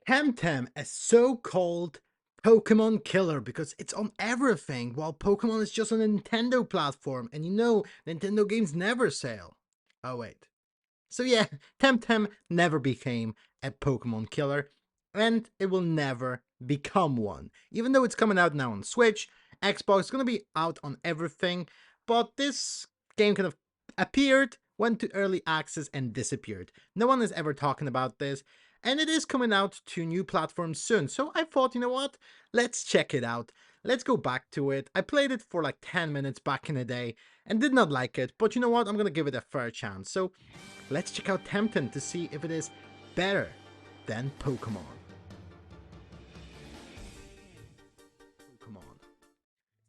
TemTem, a so-called Pokemon killer because it's on everything, while Pokemon is just on a Nintendo platform, and you know, Nintendo games never sell. Oh wait. So yeah, TemTem never became a Pokemon killer, and it will never become one. Even though it's coming out now on Switch, Xbox, it's gonna be out on everything, but this game kind of appeared, went to early access, and disappeared. No one is ever talking about this, and it is coming out to new platforms soon. So I thought, you know what? Let's check it out. Let's go back to it. I played it for like 10 minutes back in the day and did not like it, but you know what? I'm gonna give it a fair chance. So let's check out TemTem to see if it is better than Pokemon.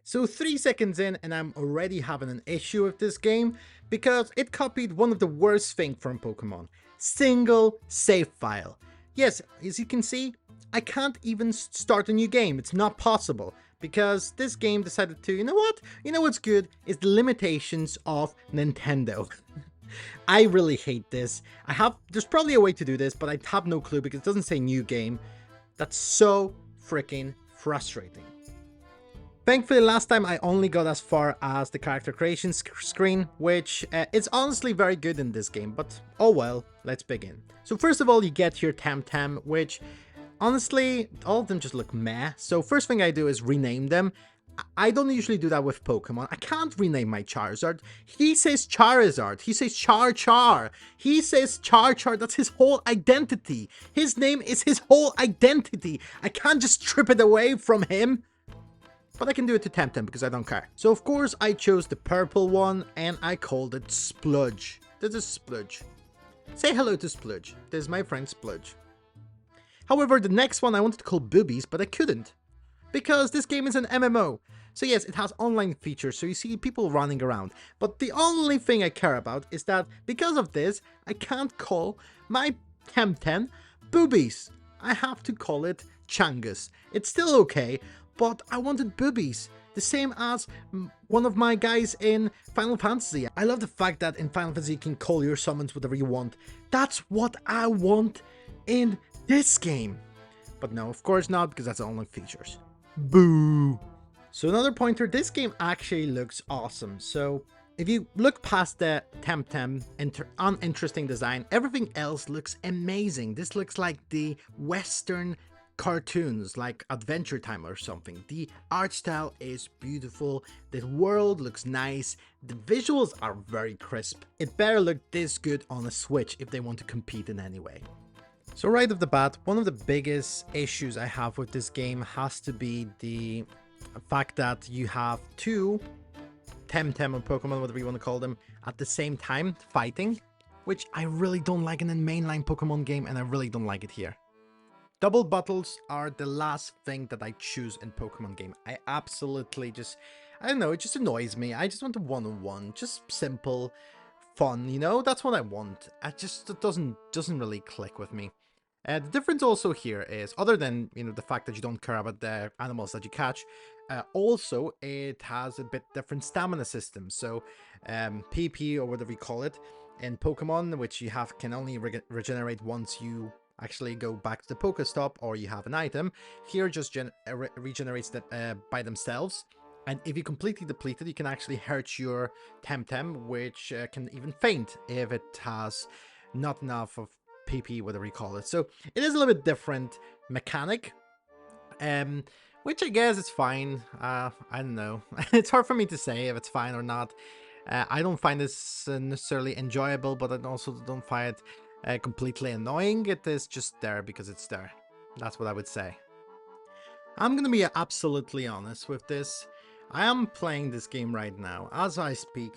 So 3 seconds in and I'm already having an issue with this game because it copied one of the worst things from Pokemon. Single save file. Yes, as you can see, I can't even start a new game. It's not possible because this game decided to, you know what? You know what's good is the limitations of Nintendo. I really hate this. There's probably a way to do this, but I have no clue because it doesn't say new game. That's so freaking frustrating. Thankfully, last time I only got as far as the character creation screen, which is honestly very good in this game, but oh well, let's begin. So first of all, you get your TemTem, which honestly, all of them just look meh. So first thing I do is rename them. I don't usually do that with Pokemon. I can't rename my Charizard. He says Charizard. He says Char. He says Char. That's his whole identity. His name is his whole identity. I can't just strip it away from him. But I can do it to TemTem because I don't care. So of course I chose the purple one and I called it Spludge. This is Spludge. Say hello to Spludge. This is my friend Spludge. However, the next one I wanted to call Boobies, but I couldn't. Because this game is an MMO. So yes, it has online features, so you see people running around. But the only thing I care about is that because of this, I can't call my TemTem Boobies. I have to call it Changus. It's still okay, but I wanted Boobies. The same as one of my guys in Final Fantasy. I love the fact that in Final Fantasy you can call your summons whatever you want. That's what I want in this game. But no, of course not, because that's the only features. Boo! So another pointer, this game actually looks awesome. So if you look past the TemTem uninteresting design, everything else looks amazing. This looks like the Western cartoons, like Adventure Time or something. The art style is beautiful, the world looks nice, the visuals are very crisp. It better look this good on a Switch if they want to compete in any way. So right off the bat, one of the biggest issues I have with this game has to be the fact that you have two TemTem or Pokemon, whatever you want to call them, at the same time fighting, which I really don't like in a mainline Pokemon game, and I really don't like it here. Double battles are the last thing that I choose in Pokemon game. I absolutely I don't know, it just annoys me. I just want a one-on-one, just simple, fun, you know? That's what I want. It doesn't really click with me. The difference also here is, other than, you know, the fact that you don't care about the animals that you catch, also it has a bit different stamina system. So PP or whatever you call it in Pokemon, which you have can only regenerate once you actually go back to the Pokestop or you have an item. Here just regenerates that by themselves. And if you completely deplete it, you can actually hurt your TemTem, which can even faint if it has not enough of PP, whatever you call it. So it is a little bit different mechanic, which I guess is fine. I don't know. It's hard for me to say if it's fine or not. I don't find this necessarily enjoyable, but I also don't find it completely annoying. It is just there because it's there. That's what I would say. I'm gonna be absolutely honest with this. I am playing this game right now as I speak,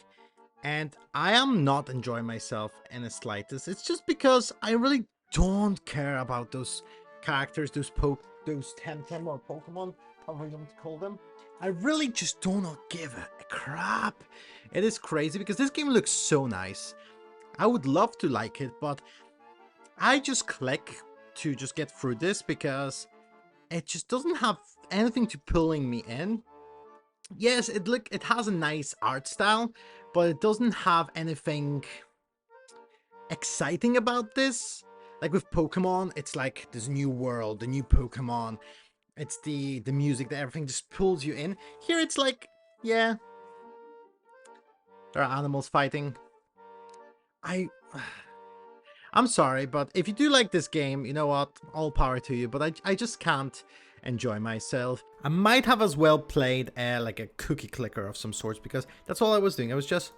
and I am not enjoying myself in the slightest. It's just because I really don't care about those characters, those TemTem or Pokemon, however you want to call them. I really just do not give a crap. It is crazy because this game looks so nice. I would love to like it, but I just click to just get through this because it just doesn't have anything to pulling me in. Yes, it has a nice art style, but it doesn't have anything exciting about this. Like with Pokemon, it's like this new world, the new Pokemon. It's the music, that everything just pulls you in. Here it's like, yeah, there are animals fighting. I I'm sorry, but if you do like this game, you know what? All power to you, but I just can't enjoy myself. I might have as well played like a cookie clicker of some sorts, because that's all I was doing. I was just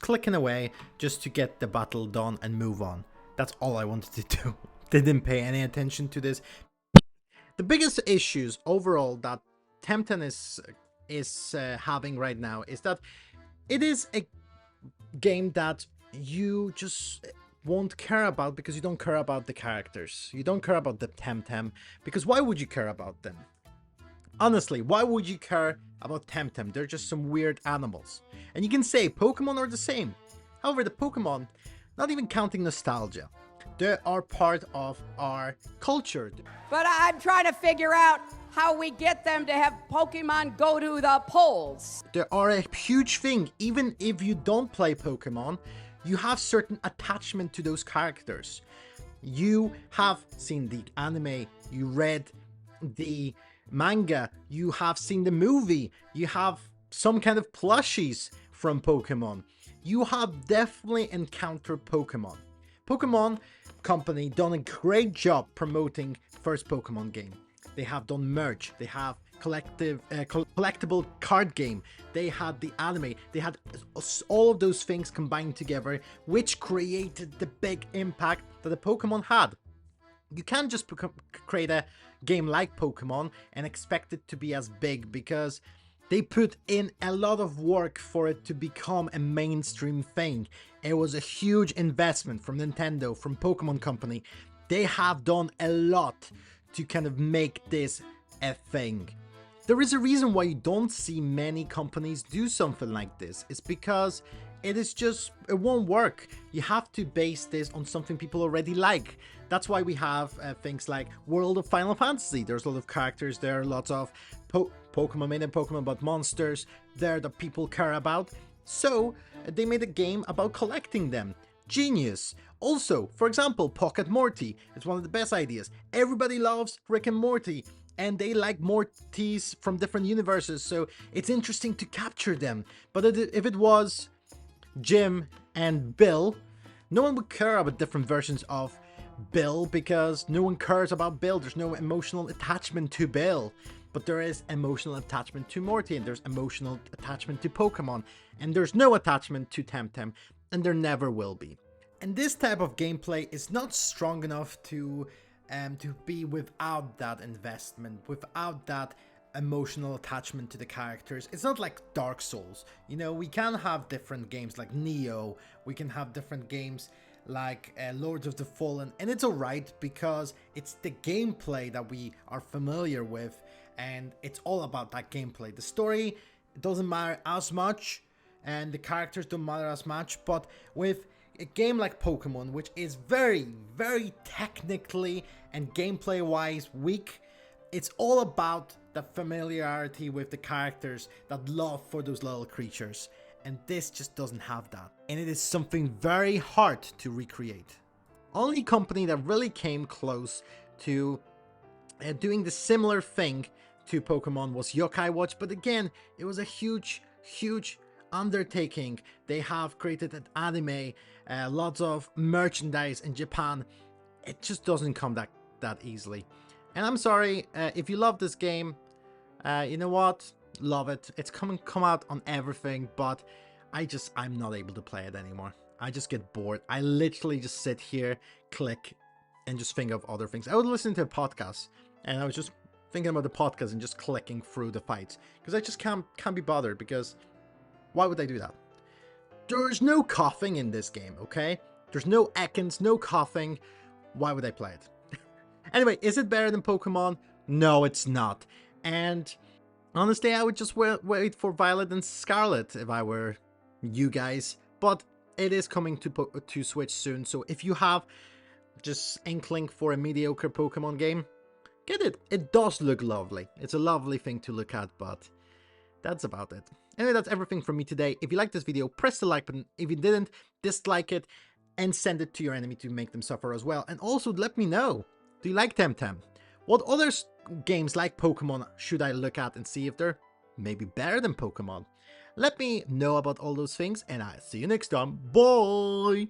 clicking away just to get the battle done and move on. That's all I wanted to do. Didn't pay any attention to this. The biggest issues overall that TemTem is having right now is that it is a game that you just won't care about, because you don't care about the characters. You don't care about the TemTem, because why would you care about them? Honestly, why would you care about TemTem? They're just some weird animals. And you can say Pokemon are the same. However, the Pokemon, not even counting nostalgia, they are part of our culture. But I'm trying to figure out how we get them to have Pokemon go to the polls. They are a huge thing. Even if you don't play Pokemon, you have certain attachment to those characters. You have seen the anime, you read the manga, you have seen the movie, you have some kind of plushies from Pokemon. You have definitely encountered Pokemon. Pokemon Company done a great job promoting first Pokemon game. They have done merch, they have collectible card game, they had the anime, they had all of those things combined together, which created the big impact that the Pokemon had. You can't just create a game like Pokemon and expect it to be as big, because they put in a lot of work for it to become a mainstream thing. It was a huge investment from Nintendo, from Pokemon Company. They have done a lot to kind of make this a thing. There is a reason why you don't see many companies do something like this. It's because it won't work. You have to base this on something people already like. That's why we have things like World of Final Fantasy. There's a lot of characters there, lots of Pokemon made in Pokemon, but monsters there that people care about. So they made a game about collecting them. Genius. Also, for example, Pocket Morty. It's one of the best ideas. Everybody loves Rick and Morty, and they like Mortys from different universes, so it's interesting to capture them. But if it was Jim and Bill, no one would care about different versions of Bill, because no one cares about Bill. There's no emotional attachment to Bill. But there is emotional attachment to Morty, and there's emotional attachment to Pokemon, and there's no attachment to TemTem, and there never will be. And this type of gameplay is not strong enough to be without that investment, without that emotional attachment to the characters. It's not like Dark Souls. You know, we can have different games like Neo, we can have different games like Lords of the Fallen, and it's alright because it's the gameplay that we are familiar with, and it's all about that gameplay. The story doesn't matter as much, and the characters don't matter as much, but with a game like Pokemon, which is very, very technically and gameplay wise weak, it's all about the familiarity with the characters, that love for those little creatures, and this just doesn't have that, and it is something very hard to recreate. Only company that really came close to doing the similar thing to Pokemon was Yokai Watch, but again, it was a huge undertaking. They have created an anime, lots of merchandise in Japan. It just doesn't come that easily. And I'm sorry, if you love this game, you know what? Love it. It's come out on everything, but I'm not able to play it anymore. I just get bored. I literally just sit here, click, and just think of other things. I would listen to a podcast, and I was just thinking about the podcast and just clicking through the fights, because I just can't be bothered, because why would I do that? There's no coughing in this game, okay? There's no Ekans, no coughing. Why would I play it? Anyway, is it better than Pokemon? No, it's not. And honestly, I would just wait for Violet and Scarlet if I were you guys. But it is coming to Switch soon, so if you have just inkling for a mediocre Pokemon game, get it. It does look lovely. It's a lovely thing to look at, but that's about it. Anyway, that's everything from me today. If you liked this video, press the like button. If you didn't, dislike it and send it to your enemy to make them suffer as well. And also let me know, do you like TemTem? What other games like Pokemon should I look at and see if they're maybe better than Pokemon? Let me know about all those things, and I'll see you next time. Bye!